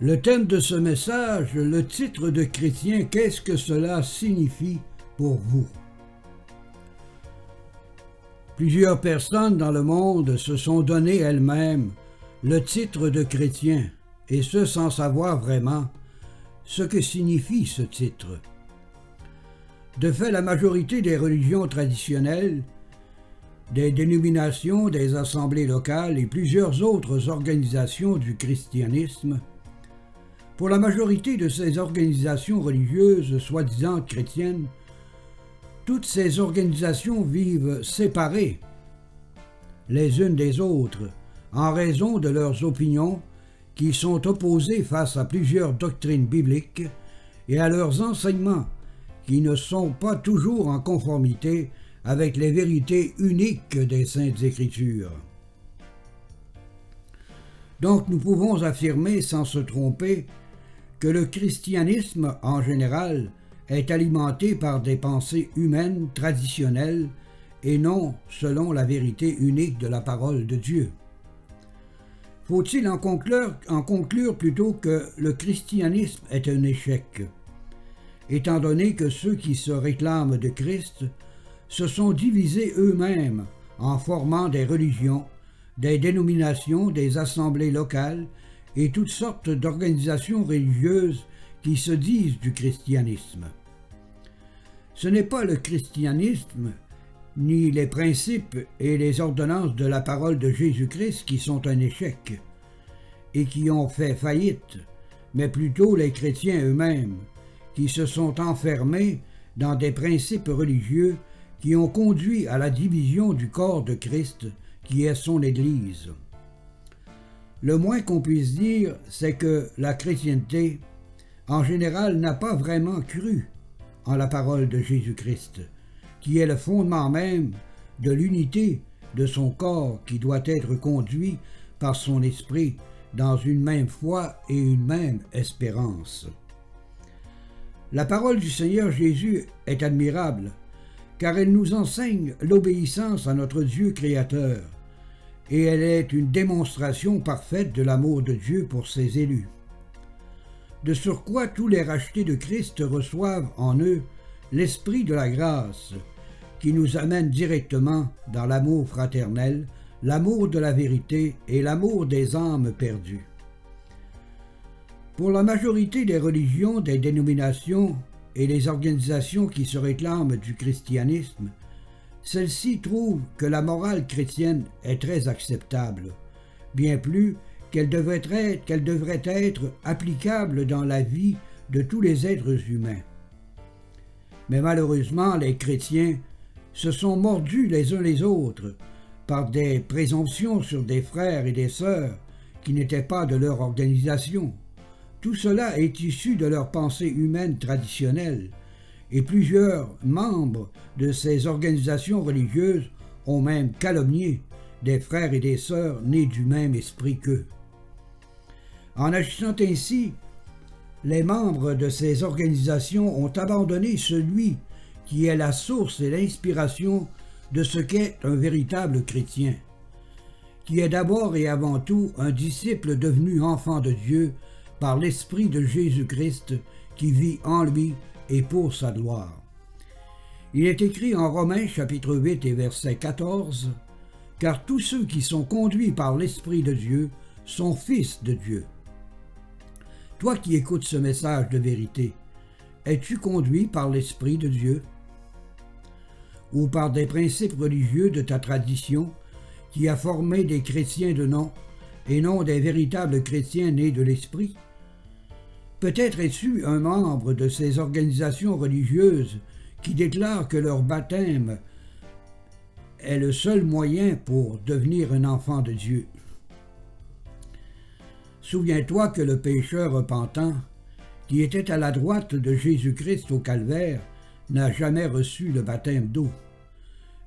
Le thème de ce message, le titre de chrétien, qu'est-ce que cela signifie pour vous? Plusieurs personnes dans le monde se sont donné elles-mêmes le titre de chrétien, et ce sans savoir vraiment ce que signifie ce titre. De fait, la majorité des religions traditionnelles, des dénominations, des assemblées locales et plusieurs autres organisations du christianisme, pour la majorité de ces organisations religieuses soi-disant chrétiennes, toutes ces organisations vivent séparées les unes des autres en raison de leurs opinions qui sont opposées face à plusieurs doctrines bibliques et à leurs enseignements qui ne sont pas toujours en conformité avec les vérités uniques des Saintes Écritures. Donc nous pouvons affirmer sans se tromper que le christianisme en général est alimenté par des pensées humaines traditionnelles et non selon la vérité unique de la parole de Dieu. Faut-il en conclure plutôt que le christianisme est un échec, étant donné que ceux qui se réclament de Christ se sont divisés eux-mêmes en formant des religions, des dénominations, des assemblées locales et toutes sortes d'organisations religieuses qui se disent du christianisme. Ce n'est pas le christianisme, ni les principes et les ordonnances de la parole de Jésus-Christ qui sont un échec et qui ont fait faillite, mais plutôt les chrétiens eux-mêmes, qui se sont enfermés dans des principes religieux qui ont conduit à la division du corps de Christ, qui est son Église. Le moins qu'on puisse dire, c'est que la chrétienté, en général, n'a pas vraiment cru en la parole de Jésus-Christ, qui est le fondement même de l'unité de son corps qui doit être conduit par son esprit dans une même foi et une même espérance. La parole du Seigneur Jésus est admirable, car elle nous enseigne l'obéissance à notre Dieu créateur, et elle est une démonstration parfaite de l'amour de Dieu pour ses élus. De surcroît, tous les rachetés de Christ reçoivent en eux l'esprit de la grâce, qui nous amène directement dans l'amour fraternel, l'amour de la vérité et l'amour des âmes perdues. Pour la majorité des religions, des dénominations et les organisations qui se réclament du christianisme, celles-ci trouvent que la morale chrétienne est très acceptable, bien plus qu'elle devrait être applicable dans la vie de tous les êtres humains. Mais malheureusement, les chrétiens se sont mordus les uns les autres par des présomptions sur des frères et des sœurs qui n'étaient pas de leur organisation. Tout cela est issu de leurs pensées humaines traditionnelles, et plusieurs membres de ces organisations religieuses ont même calomnié des frères et des sœurs nés du même esprit qu'eux. En agissant ainsi, les membres de ces organisations ont abandonné celui qui est la source et l'inspiration de ce qu'est un véritable chrétien, qui est d'abord et avant tout un disciple devenu enfant de Dieu par l'Esprit de Jésus-Christ qui vit en lui et pour sa gloire. Il est écrit en Romains chapitre 8 et verset 14, « Car tous ceux qui sont conduits par l'Esprit de Dieu sont fils de Dieu. » Toi qui écoutes ce message de vérité, es-tu conduit par l'Esprit de Dieu? Ou par des principes religieux de ta tradition qui a formé des chrétiens de nom et non des véritables chrétiens nés de l'Esprit? Peut-être es-tu un membre de ces organisations religieuses qui déclarent que leur baptême est le seul moyen pour devenir un enfant de Dieu. Souviens-toi que le pécheur repentant, qui était à la droite de Jésus-Christ au calvaire, n'a jamais reçu le baptême d'eau,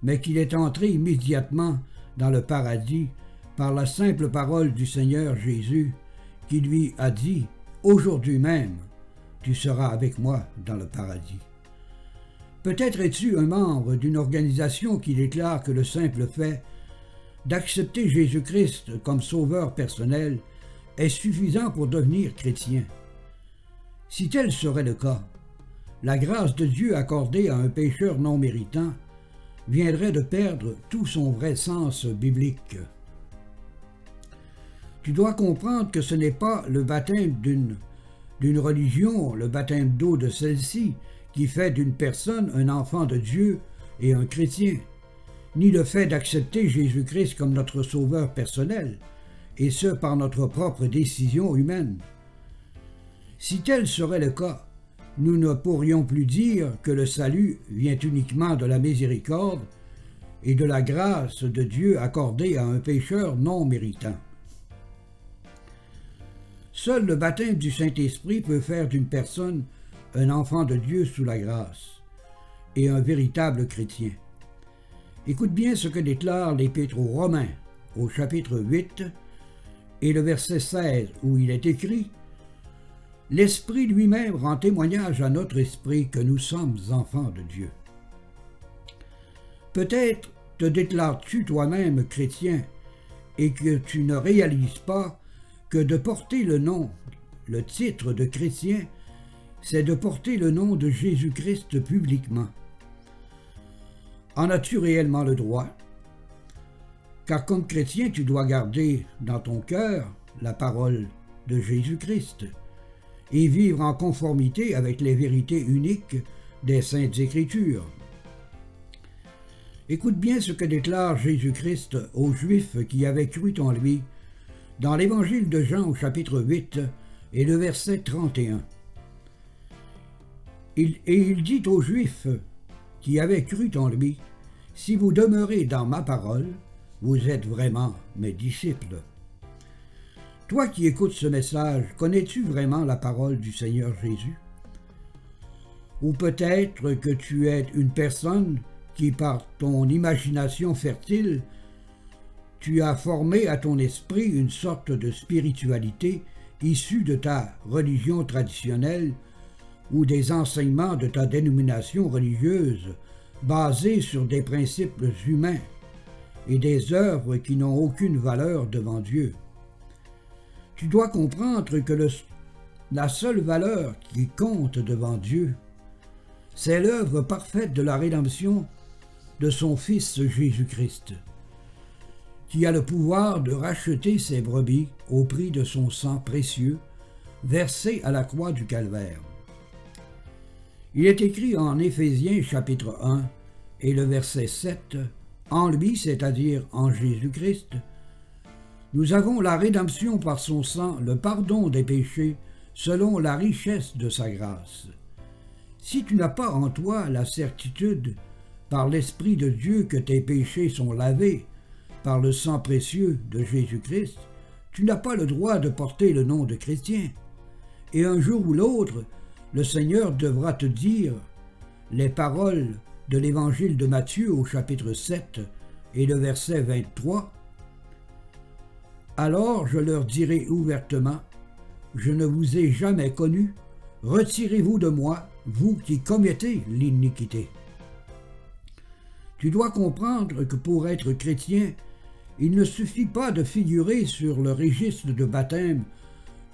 mais qu'il est entré immédiatement dans le paradis par la simple parole du Seigneur Jésus, qui lui a dit « Aujourd'hui même, tu seras avec moi dans le paradis ». Peut-être es-tu un membre d'une organisation qui déclare que le simple fait d'accepter Jésus-Christ comme sauveur personnel est suffisant pour devenir chrétien. Si tel serait le cas, la grâce de Dieu accordée à un pécheur non méritant viendrait de perdre tout son vrai sens biblique. Tu dois comprendre que ce n'est pas le baptême d'une religion, le baptême d'eau de celle-ci, qui fait d'une personne un enfant de Dieu et un chrétien, ni le fait d'accepter Jésus-Christ comme notre sauveur personnel, et ce par notre propre décision humaine. Si tel serait le cas, nous ne pourrions plus dire que le salut vient uniquement de la miséricorde et de la grâce de Dieu accordée à un pécheur non méritant. Seul le baptême du Saint-Esprit peut faire d'une personne un enfant de Dieu sous la grâce et un véritable chrétien. Écoute bien ce que déclare l'Épître aux Romains au chapitre 8 et le verset 16 où il est écrit « L'Esprit lui-même rend témoignage à notre esprit que nous sommes enfants de Dieu. » Peut-être te déclares-tu toi-même chrétien et que tu ne réalises pas que de porter le nom, le titre de chrétien, c'est de porter le nom de Jésus-Christ publiquement. En as-tu réellement le droit? Car comme chrétien, tu dois garder dans ton cœur la parole de Jésus-Christ et vivre en conformité avec les vérités uniques des Saintes Écritures. Écoute bien ce que déclare Jésus-Christ aux Juifs qui avaient cru en lui dans l'Évangile de Jean au chapitre 8 et le verset 31. Il dit aux Juifs qui avaient cru en lui, « Si vous demeurez dans ma parole, vous êtes vraiment mes disciples. » Toi qui écoutes ce message, connais-tu vraiment la parole du Seigneur Jésus? Ou peut-être que tu es une personne qui, par ton imagination fertile, tu as formé à ton esprit une sorte de spiritualité issue de ta religion traditionnelle ou des enseignements de ta dénomination religieuse basés sur des principes humains et des œuvres qui n'ont aucune valeur devant Dieu. Tu dois comprendre que la seule valeur qui compte devant Dieu, c'est l'œuvre parfaite de la rédemption de son Fils Jésus-Christ, qui a le pouvoir de racheter ses brebis au prix de son sang précieux, versé à la croix du Calvaire. Il est écrit en Éphésiens chapitre 1 et le verset 7, « En lui, c'est-à-dire en Jésus-Christ, nous avons la rédemption par son sang, le pardon des péchés, selon la richesse de sa grâce. » Si tu n'as pas en toi la certitude, par l'Esprit de Dieu, que tes péchés sont lavés par le sang précieux de Jésus-Christ, tu n'as pas le droit de porter le nom de chrétien. Et un jour ou l'autre, le Seigneur devra te dire les paroles de l'Évangile de Matthieu au chapitre 7 et le verset 23. « Alors je leur dirai ouvertement, je ne vous ai jamais connus, retirez-vous de moi, vous qui commettez l'iniquité. » Tu dois comprendre que pour être chrétien, il ne suffit pas de figurer sur le registre de baptême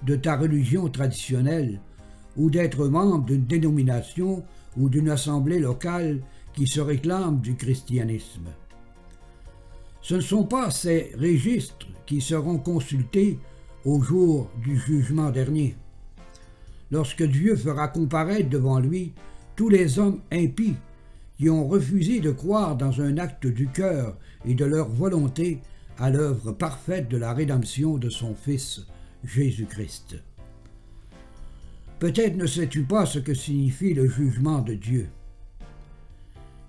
de ta religion traditionnelle ou d'être membre d'une dénomination ou d'une assemblée locale qui se réclame du christianisme. Ce ne sont pas ces registres qui seront consultés au jour du jugement dernier, lorsque Dieu fera comparaître devant lui tous les hommes impies qui ont refusé de croire dans un acte du cœur et de leur volonté à l'œuvre parfaite de la rédemption de son Fils, Jésus-Christ. Peut-être ne sais-tu pas ce que signifie le jugement de Dieu.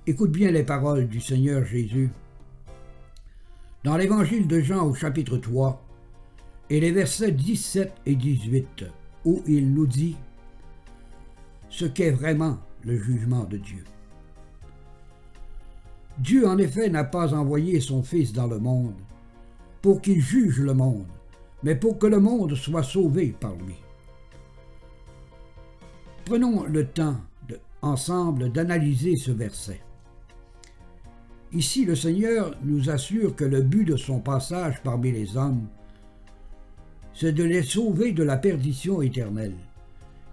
Écoute bien les paroles du Seigneur Jésus. Dans l'Évangile de Jean au chapitre 3, et les versets 17 et 18, où il nous dit ce qu'est vraiment le jugement de Dieu. Dieu, en effet, n'a pas envoyé son Fils dans le monde pour qu'il juge le monde, mais pour que le monde soit sauvé par lui. Prenons le temps ensemble d'analyser ce verset. Ici, le Seigneur nous assure que le but de son passage parmi les hommes c'est de les sauver de la perdition éternelle,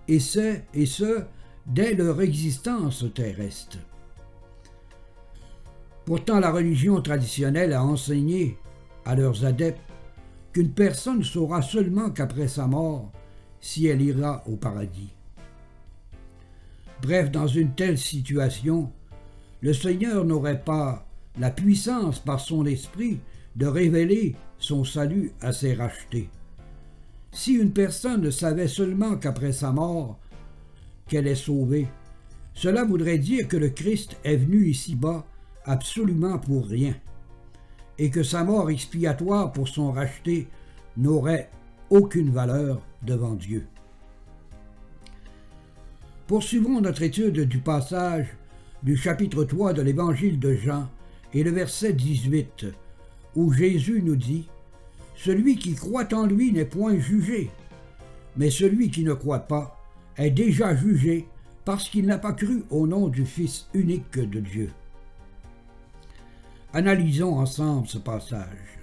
et ce, dès leur existence terrestre. Pourtant, la religion traditionnelle a enseigné à leurs adeptes qu'une personne saura seulement qu'après sa mort si elle ira au paradis. Bref, dans une telle situation, le Seigneur n'aurait pas la puissance par son esprit de révéler son salut à ses rachetés. Si une personne savait seulement qu'après sa mort qu'elle est sauvée, cela voudrait dire que le Christ est venu ici-bas absolument pour rien, et que sa mort expiatoire pour son racheté n'aurait aucune valeur devant Dieu. Poursuivons notre étude du passage du chapitre 3 de l'Évangile de Jean et le verset 18, où Jésus nous dit « Celui qui croit en lui n'est point jugé, mais celui qui ne croit pas est déjà jugé parce qu'il n'a pas cru au nom du Fils unique de Dieu. » Analysons ensemble ce passage.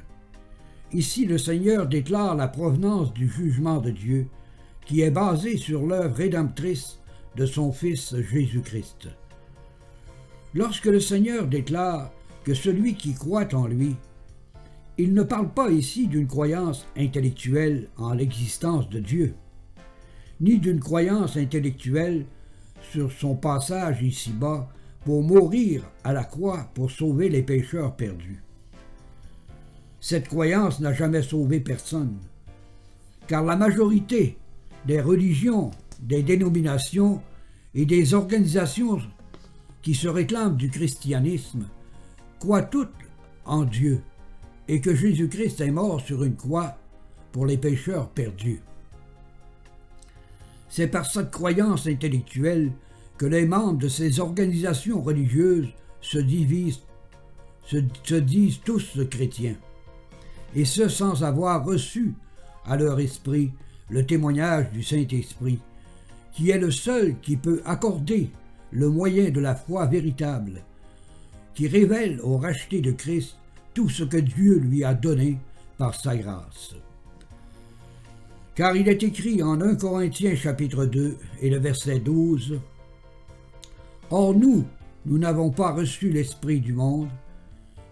Ici, le Seigneur déclare la provenance du jugement de Dieu qui est basé sur l'œuvre rédemptrice de son Fils Jésus-Christ. Lorsque le Seigneur déclare que celui qui croit en lui, il ne parle pas ici d'une croyance intellectuelle en l'existence de Dieu, ni d'une croyance intellectuelle sur son passage ici-bas pour mourir à la croix pour sauver les pécheurs perdus. Cette croyance n'a jamais sauvé personne, car la majorité des religions, des dénominations et des organisations qui se réclament du christianisme croient toutes en Dieu et que Jésus-Christ est mort sur une croix pour les pécheurs perdus. C'est par cette croyance intellectuelle que les membres de ces organisations religieuses se disent tous chrétiens, et ce sans avoir reçu à leur esprit le témoignage du Saint-Esprit, qui est le seul qui peut accorder le moyen de la foi véritable, qui révèle au racheté de Christ tout ce que Dieu lui a donné par sa grâce. Car il est écrit en 1 Corinthiens chapitre 2 et le verset 12, « Or nous n'avons pas reçu l'Esprit du monde,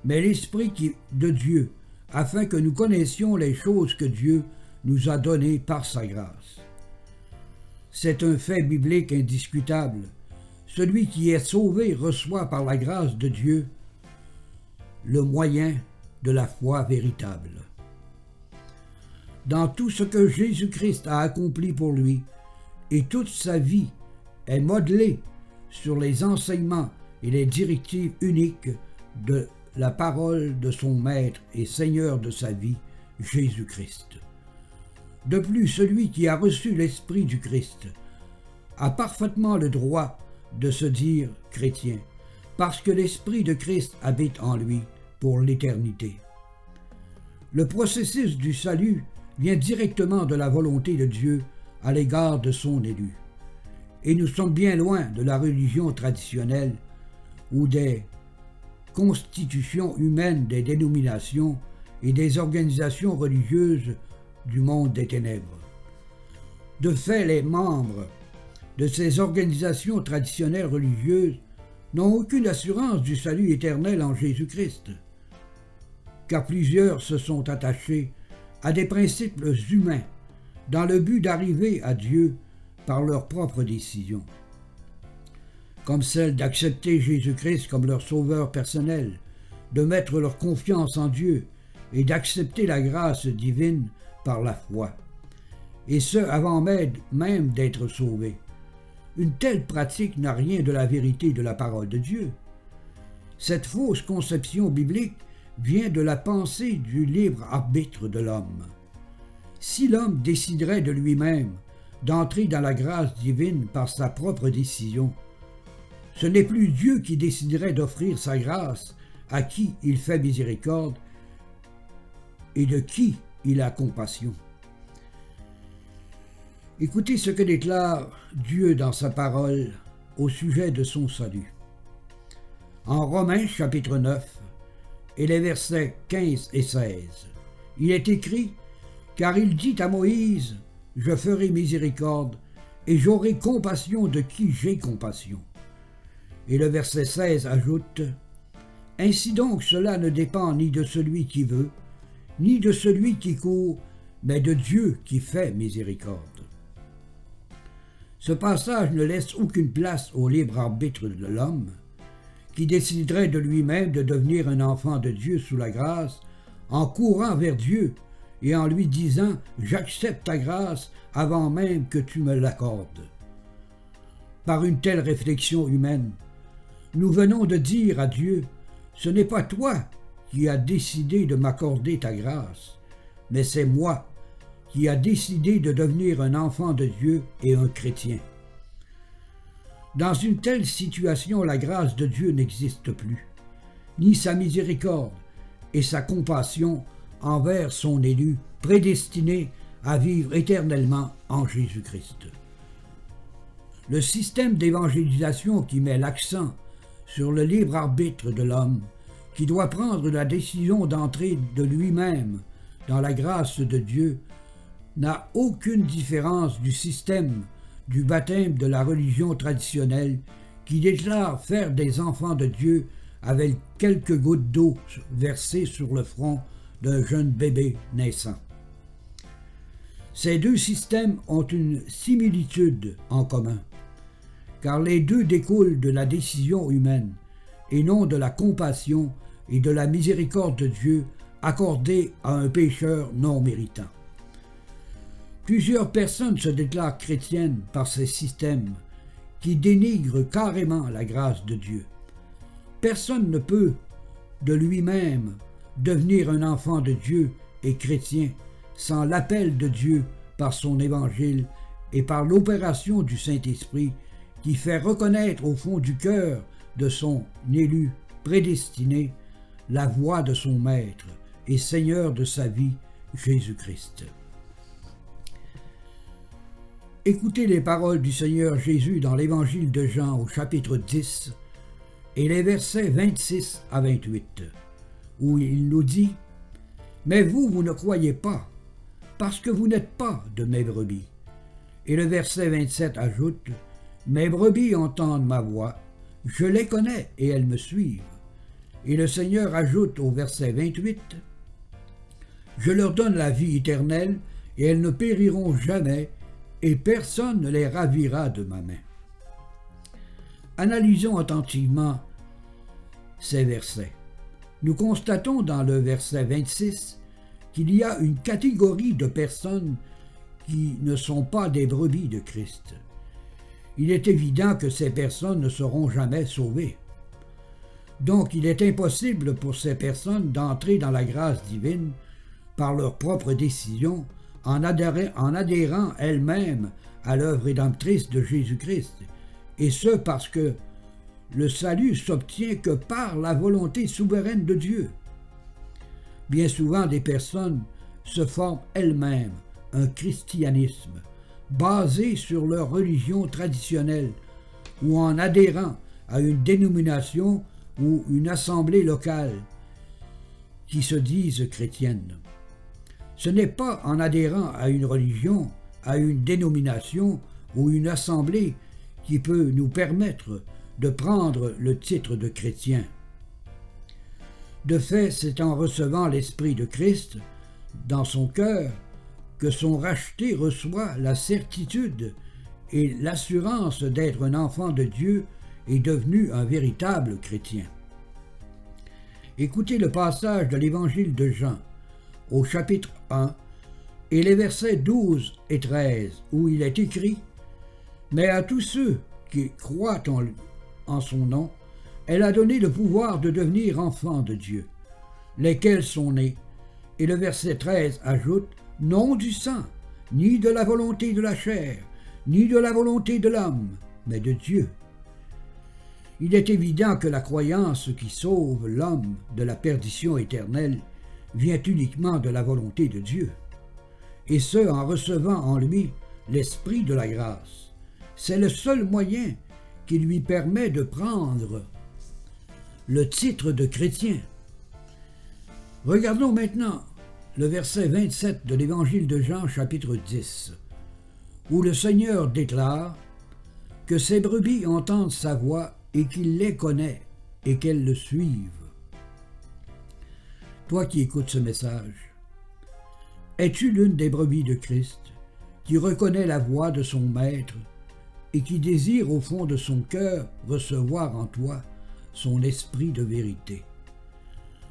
mais l'Esprit de Dieu, afin que nous connaissions les choses que Dieu nous a données par sa grâce. » C'est un fait biblique indiscutable. Celui qui est sauvé reçoit par la grâce de Dieu le moyen de la foi véritable. Dans tout ce que Jésus-Christ a accompli pour lui, et toute sa vie est modelée sur les enseignements et les directives uniques de la parole de son Maître et Seigneur de sa vie, Jésus-Christ. De plus, celui qui a reçu l'Esprit du Christ a parfaitement le droit de se dire chrétien, parce que l'Esprit de Christ habite en lui pour l'éternité. Le processus du salut vient directement de la volonté de Dieu à l'égard de son élu. Et nous sommes bien loin de la religion traditionnelle ou des constitutions humaines des dénominations et des organisations religieuses du monde des ténèbres. De fait, les membres de ces organisations traditionnelles religieuses n'ont aucune assurance du salut éternel en Jésus-Christ, car plusieurs se sont attachés à des principes humains dans le but d'arriver à Dieu par leur propre décision, comme celle d'accepter Jésus-Christ comme leur sauveur personnel, de mettre leur confiance en Dieu et d'accepter la grâce divine par la foi, et ce avant même d'être sauvés. Une telle pratique n'a rien de la vérité de la parole de Dieu. Cette fausse conception biblique vient de la pensée du libre arbitre de l'homme. Si l'homme déciderait de lui-même d'entrer dans la grâce divine par sa propre décision, ce n'est plus Dieu qui déciderait d'offrir sa grâce à qui il fait miséricorde et de qui il a compassion. Écoutez ce que déclare Dieu dans sa parole au sujet de son salut. En Romains chapitre 9 et les versets 15 et 16, il est écrit Car il dit à Moïse, « Je ferai miséricorde, et j'aurai compassion de qui j'ai compassion. » Et le verset 16 ajoute, « Ainsi donc cela ne dépend ni de celui qui veut, ni de celui qui court, mais de Dieu qui fait miséricorde. » Ce passage ne laisse aucune place au libre arbitre de l'homme, qui déciderait de lui-même de devenir un enfant de Dieu sous la grâce, en courant vers Dieu et en lui disant « J'accepte ta grâce avant même que tu me l'accordes. » Par une telle réflexion humaine, nous venons de dire à Dieu « Ce n'est pas toi qui as décidé de m'accorder ta grâce, mais c'est moi qui a décidé de devenir un enfant de Dieu et un chrétien. » Dans une telle situation, la grâce de Dieu n'existe plus, ni sa miséricorde et sa compassion envers son élu prédestiné à vivre éternellement en Jésus-Christ. Le système d'évangélisation qui met l'accent sur le libre arbitre de l'homme, qui doit prendre la décision d'entrer de lui-même dans la grâce de Dieu, n'a aucune différence du système du baptême de la religion traditionnelle qui déclare faire des enfants de Dieu avec quelques gouttes d'eau versées sur le front d'un jeune bébé naissant. Ces deux systèmes ont une similitude en commun, car les deux découlent de la décision humaine et non de la compassion et de la miséricorde de Dieu accordée à un pécheur non méritant. Plusieurs personnes se déclarent chrétiennes par ces systèmes qui dénigrent carrément la grâce de Dieu. Personne ne peut, de lui-même, devenir un enfant de Dieu et chrétien sans l'appel de Dieu par son évangile et par l'opération du Saint-Esprit qui fait reconnaître au fond du cœur de son élu prédestiné la voix de son Maître et Seigneur de sa vie, Jésus-Christ. Écoutez les paroles du Seigneur Jésus dans l'Évangile de Jean au chapitre 10 et les versets 26 à 28, où il nous dit « Mais vous, vous ne croyez pas, parce que vous n'êtes pas de mes brebis. » Et le verset 27 ajoute « Mes brebis entendent ma voix, je les connais et elles me suivent. » Et le Seigneur ajoute au verset 28 « Je leur donne la vie éternelle et elles ne périront jamais, et personne ne les ravira de ma main. » Analysons attentivement ces versets. Nous constatons dans le verset 26 qu'il y a une catégorie de personnes qui ne sont pas des brebis de Christ. Il est évident que ces personnes ne seront jamais sauvées. Donc il est impossible pour ces personnes d'entrer dans la grâce divine par leur propre décision, en adhérant elles-mêmes à l'œuvre rédemptrice de Jésus-Christ, et ce parce que le salut s'obtient que par la volonté souveraine de Dieu. Bien souvent, des personnes se forment elles-mêmes un christianisme basé sur leur religion traditionnelle ou en adhérant à une dénomination ou une assemblée locale qui se disent chrétiennes. Ce n'est pas en adhérant à une religion, à une dénomination ou une assemblée qui peut nous permettre de prendre le titre de chrétien. De fait, c'est en recevant l'Esprit de Christ dans son cœur que son racheté reçoit la certitude et l'assurance d'être un enfant de Dieu et devenu un véritable chrétien. Écoutez le passage de l'Évangile de Jean, au chapitre 1, et les versets 12 et 13, où il est écrit « Mais à tous ceux qui croient en son nom, elle a donné le pouvoir de devenir enfants de Dieu, lesquels sont nés. » Et le verset 13 ajoute « Non du sang, ni de la volonté de la chair, ni de la volonté de l'homme, mais de Dieu. » Il est évident que la croyance qui sauve l'homme de la perdition éternelle vient uniquement de la volonté de Dieu, et ce en recevant en lui l'Esprit de la grâce. C'est le seul moyen qui lui permet de prendre le titre de chrétien. Regardons maintenant le verset 27 de l'Évangile de Jean, chapitre 10, où le Seigneur déclare que ses brebis entendent sa voix et qu'il les connaît et qu'elles le suivent. Toi qui écoutes ce message, es-tu l'une des brebis de Christ qui reconnaît la voix de son Maître et qui désire au fond de son cœur recevoir en toi son esprit de vérité?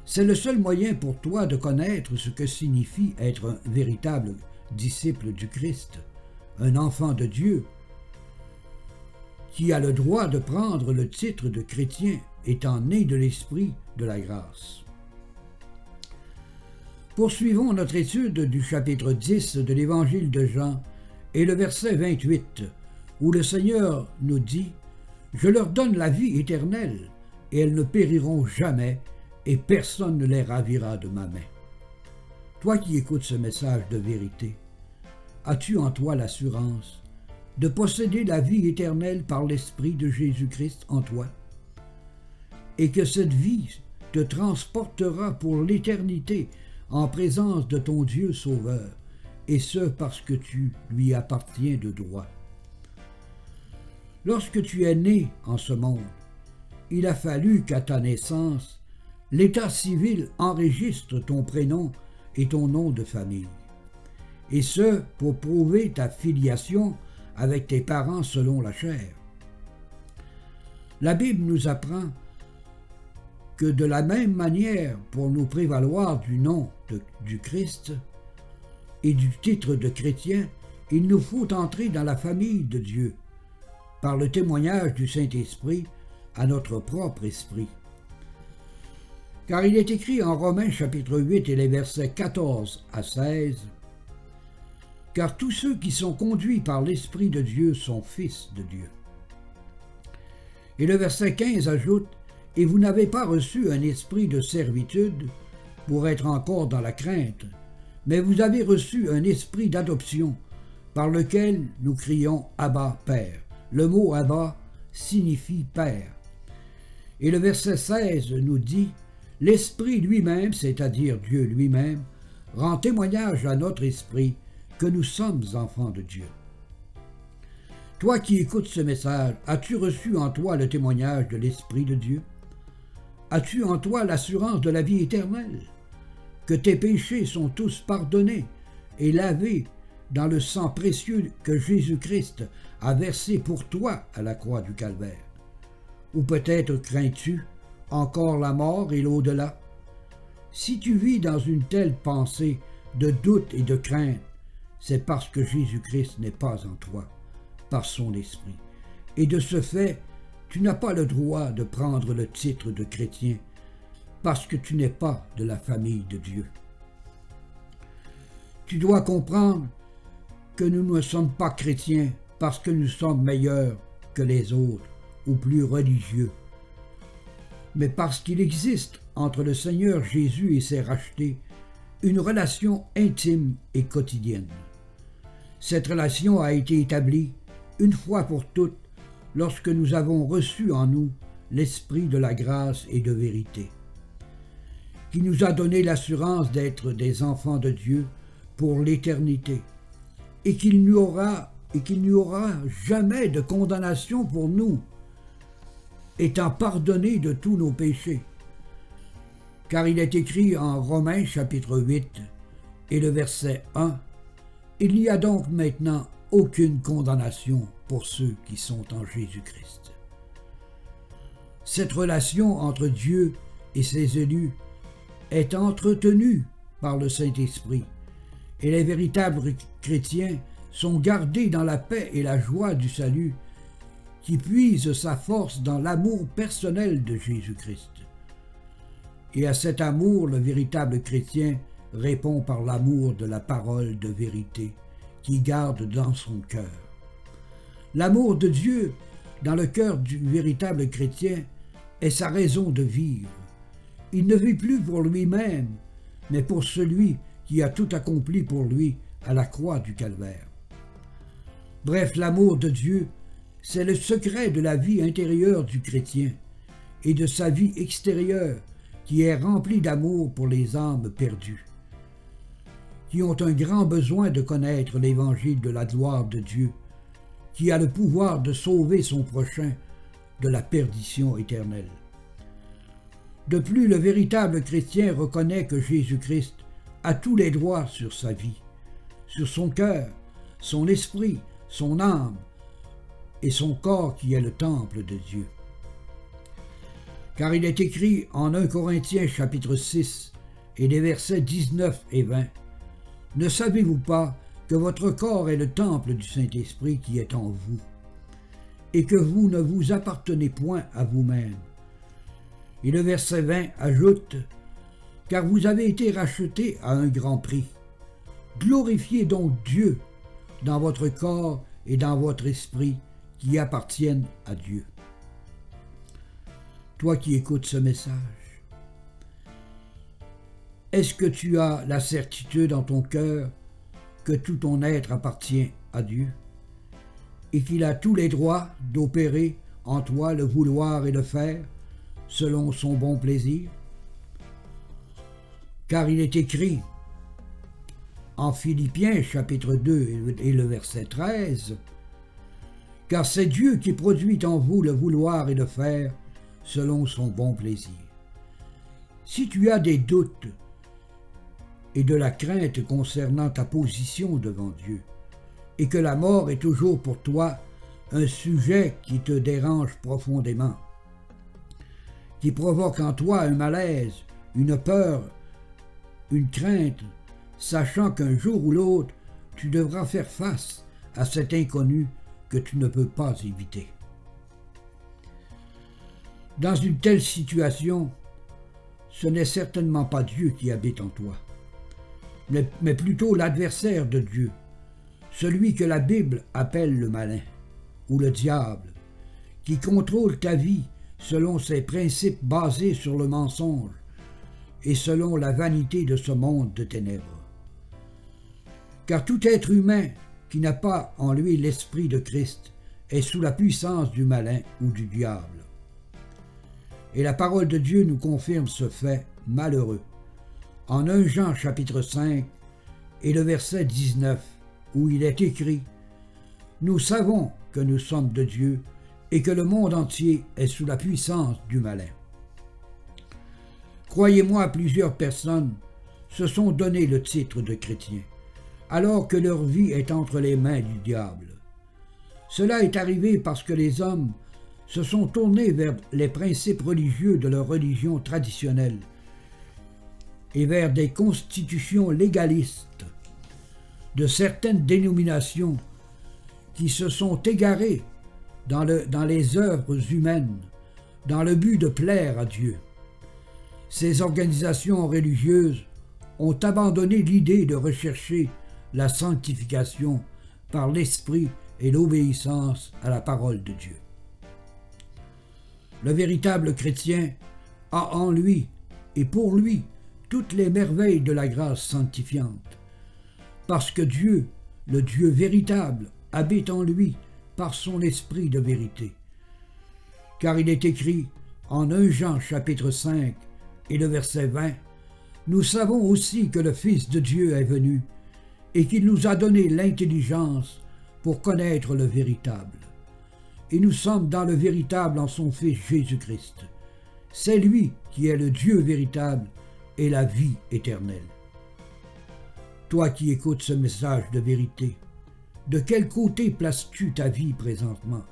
C'est le seul moyen pour toi de connaître ce que signifie être un véritable disciple du Christ, un enfant de Dieu, qui a le droit de prendre le titre de chrétien étant né de l'Esprit de la grâce. Poursuivons notre étude du chapitre 10 de l'Évangile de Jean et le verset 28, où le Seigneur nous dit « Je leur donne la vie éternelle, et elles ne périront jamais, et personne ne les ravira de ma main. » Toi qui écoutes ce message de vérité, as-tu en toi l'assurance de posséder la vie éternelle par l'Esprit de Jésus-Christ en toi? Et que cette vie te transportera pour l'éternité en présence de ton Dieu Sauveur, et ce parce que tu lui appartiens de droit. Lorsque tu es né en ce monde, il a fallu qu'à ta naissance, l'état civil enregistre ton prénom et ton nom de famille, et ce pour prouver ta filiation avec tes parents selon la chair. La Bible nous apprend que de la même manière, pour nous prévaloir du nom du Christ et du titre de chrétien, il nous faut entrer dans la famille de Dieu, par le témoignage du Saint-Esprit à notre propre esprit. Car il est écrit en Romains chapitre 8 et les versets 14 à 16, « Car tous ceux qui sont conduits par l'Esprit de Dieu sont fils de Dieu. » Et le verset 15 ajoute, « Et vous n'avez pas reçu un esprit de servitude pour être encore dans la crainte, mais vous avez reçu un esprit d'adoption par lequel nous crions « Abba, Père ». Le mot « Abba » signifie « Père ». Et le verset 16 nous dit « L'Esprit lui-même, c'est-à-dire Dieu lui-même, rend témoignage à notre esprit que nous sommes enfants de Dieu. » Toi qui écoutes ce message, as-tu reçu en toi le témoignage de l'Esprit de Dieu? As-tu en toi l'assurance de la vie éternelle, que tes péchés sont tous pardonnés et lavés dans le sang précieux que Jésus-Christ a versé pour toi à la croix du Calvaire? Ou peut-être crains-tu encore la mort et l'au-delà? Si tu vis dans une telle pensée de doute et de crainte, c'est parce que Jésus-Christ n'est pas en toi, par son esprit. Et de ce fait, tu n'as pas le droit de prendre le titre de chrétien, parce que tu n'es pas de la famille de Dieu. Tu dois comprendre que nous ne sommes pas chrétiens parce que nous sommes meilleurs que les autres ou plus religieux, mais parce qu'il existe entre le Seigneur Jésus et ses rachetés une relation intime et quotidienne. Cette relation a été établie une fois pour toutes lorsque nous avons reçu en nous l'Esprit de la grâce et de vérité, qui nous a donné l'assurance d'être des enfants de Dieu pour l'éternité, et qu'il n'y aura jamais de condamnation pour nous, étant pardonnés de tous nos péchés. Car il est écrit en Romains chapitre 8 et le verset 1, « Il n'y a donc maintenant aucune condamnation pour ceux qui sont en Jésus-Christ. » Cette relation entre Dieu et ses élus est entretenue par le Saint-Esprit, et les véritables chrétiens sont gardés dans la paix et la joie du salut, qui puise sa force dans l'amour personnel de Jésus-Christ. Et à cet amour, le véritable chrétien répond par l'amour de la parole de vérité qu'il garde dans son cœur. L'amour de Dieu dans le cœur du véritable chrétien est sa raison de vivre. Il ne vit plus pour lui-même, mais pour celui qui a tout accompli pour lui à la croix du Calvaire. Bref, l'amour de Dieu, c'est le secret de la vie intérieure du chrétien et de sa vie extérieure qui est remplie d'amour pour les âmes perdues. qui ont un grand besoin de connaître l'évangile de la gloire de Dieu, qui a le pouvoir de sauver son prochain de la perdition éternelle. De plus, le véritable chrétien reconnaît que Jésus-Christ a tous les droits sur sa vie, sur son cœur, son esprit, son âme et son corps qui est le temple de Dieu. Car il est écrit en 1 Corinthiens chapitre 6 et les versets 19 et 20, « Ne savez-vous pas que votre corps est le temple du Saint-Esprit qui est en vous, et que vous ne vous appartenez point à vous-même. » Et le verset 20 ajoute, « Car vous avez été rachetés à un grand prix. Glorifiez donc Dieu dans votre corps et dans votre esprit qui appartiennent à Dieu. » Toi qui écoutes ce message, est-ce que tu as la certitude dans ton cœur que tout ton être appartient à Dieu et qu'il a tous les droits d'opérer en toi le vouloir et le faire selon son bon plaisir? Car il est écrit en Philippiens chapitre 2 et le verset 13, « Car c'est Dieu qui produit en vous le vouloir et le faire selon son bon plaisir. » Si tu as des doutes et de la crainte concernant ta position devant Dieu, et que la mort est toujours pour toi un sujet qui te dérange profondément, qui provoque en toi un malaise, une peur, une crainte, sachant qu'un jour ou l'autre, tu devras faire face à cet inconnu que tu ne peux pas éviter. Dans une telle situation, ce n'est certainement pas Dieu qui habite en toi, mais plutôt l'adversaire de Dieu, celui que la Bible appelle le malin, ou le diable, qui contrôle ta vie selon ses principes basés sur le mensonge et selon la vanité de ce monde de ténèbres. Car tout être humain qui n'a pas en lui l'esprit de Christ est sous la puissance du malin ou du diable. Et la parole de Dieu nous confirme ce fait malheureux en 1 Jean chapitre 5 et le verset 19, où il est écrit « Nous savons que nous sommes de Dieu et que le monde entier est sous la puissance du malin. » Croyez-moi, plusieurs personnes se sont donné le titre de chrétien, alors que leur vie est entre les mains du diable. Cela est arrivé parce que les hommes se sont tournés vers les principes religieux de leur religion traditionnelle et vers des constitutions légalistes de certaines dénominations qui se sont égarées dans les œuvres humaines, dans le but de plaire à Dieu. Ces organisations religieuses ont abandonné l'idée de rechercher la sanctification par l'esprit et l'obéissance à la parole de Dieu. Le véritable chrétien a en lui et pour lui toutes les merveilles de la grâce sanctifiante, parce que Dieu, le Dieu véritable, habite en lui par son esprit de vérité. Car il est écrit en 1 Jean chapitre 5 et le verset 20, « Nous savons aussi que le Fils de Dieu est venu et qu'il nous a donné l'intelligence pour connaître le véritable. Et nous sommes dans le véritable en son Fils Jésus-Christ. C'est lui qui est le Dieu véritable et la vie éternelle. » Toi qui écoutes ce message de vérité, de quel côté places-tu ta vie présentement?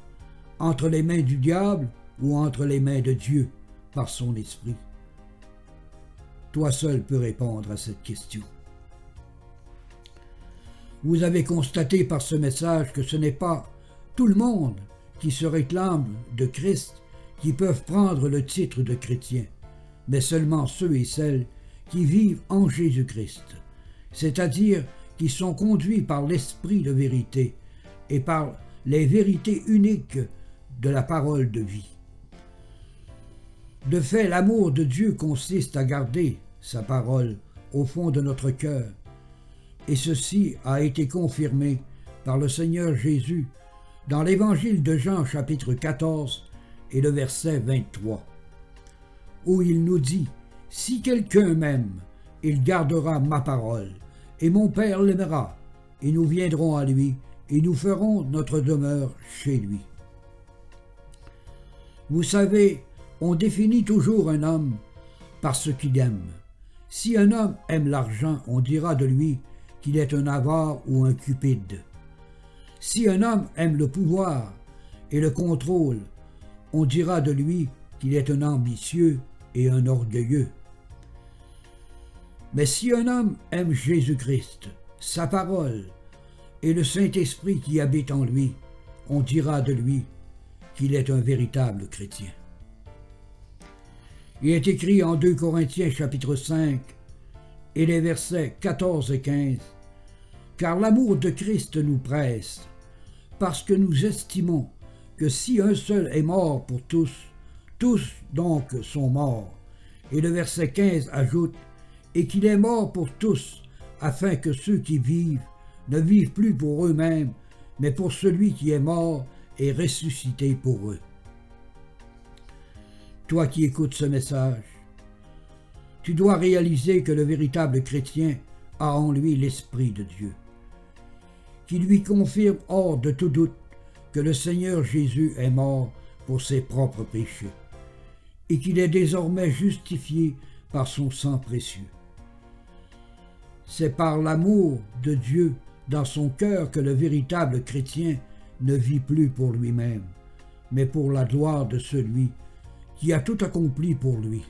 Entre les mains du diable ou entre les mains de Dieu par son esprit? Toi seul peux répondre à cette question. Vous avez constaté par ce message que ce n'est pas tout le monde qui se réclame de Christ qui peuvent prendre le titre de chrétien, mais seulement ceux et celles qui vivent en Jésus-Christ, c'est-à-dire qui sont conduits par l'esprit de vérité et par les vérités uniques de la parole de vie. De fait, l'amour de Dieu consiste à garder sa parole au fond de notre cœur, et ceci a été confirmé par le Seigneur Jésus dans l'Évangile de Jean chapitre 14 et le verset 23, où il nous dit « Si quelqu'un m'aime, il gardera ma parole, et mon Père l'aimera, et nous viendrons à lui, et nous ferons notre demeure chez lui. » Vous savez, on définit toujours un homme par ce qu'il aime. Si un homme aime l'argent, on dira de lui qu'il est un avare ou un cupide. Si un homme aime le pouvoir et le contrôle, on dira de lui qu'il est un ambitieux et un orgueilleux. Mais si un homme aime Jésus-Christ, sa parole et le Saint-Esprit qui habite en lui, on dira de lui qu'il est un véritable chrétien. Il est écrit en 2 Corinthiens chapitre 5 et les versets 14 et 15 « Car l'amour de Christ nous presse, parce que nous estimons que si un seul est mort pour tous, tous donc sont morts. » Et le verset 15 ajoute « Et qu'il est mort pour tous, afin que ceux qui vivent ne vivent plus pour eux-mêmes, mais pour celui qui est mort et ressuscité pour eux. » Toi qui écoutes ce message, tu dois réaliser que le véritable chrétien a en lui l'Esprit de Dieu, qui lui confirme hors de tout doute que le Seigneur Jésus est mort pour ses propres péchés et qu'il est désormais justifié par son sang précieux. C'est par l'amour de Dieu dans son cœur que le véritable chrétien ne vit plus pour lui-même, mais pour la gloire de celui qui a tout accompli pour lui.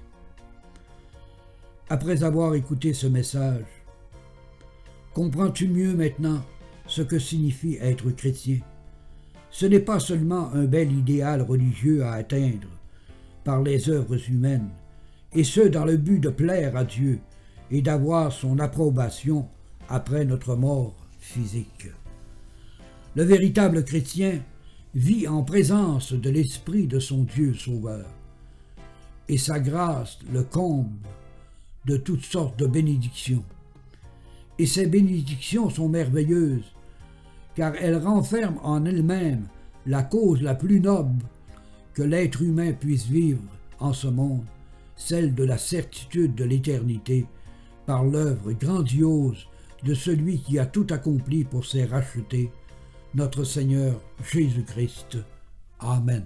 Après avoir écouté ce message, comprends-tu mieux maintenant ce que signifie être chrétien? Ce n'est pas seulement un bel idéal religieux à atteindre par les œuvres humaines, et ce dans le but de plaire à Dieu et d'avoir son approbation après notre mort physique. Le véritable chrétien vit en présence de l'Esprit de son Dieu Sauveur, et sa grâce le comble de toutes sortes de bénédictions. Et ces bénédictions sont merveilleuses, car elles renferment en elles-mêmes la cause la plus noble que l'être humain puisse vivre en ce monde, celle de la certitude de l'éternité par l'œuvre grandiose de celui qui a tout accompli pour ses rachetés, notre Seigneur Jésus-Christ. Amen.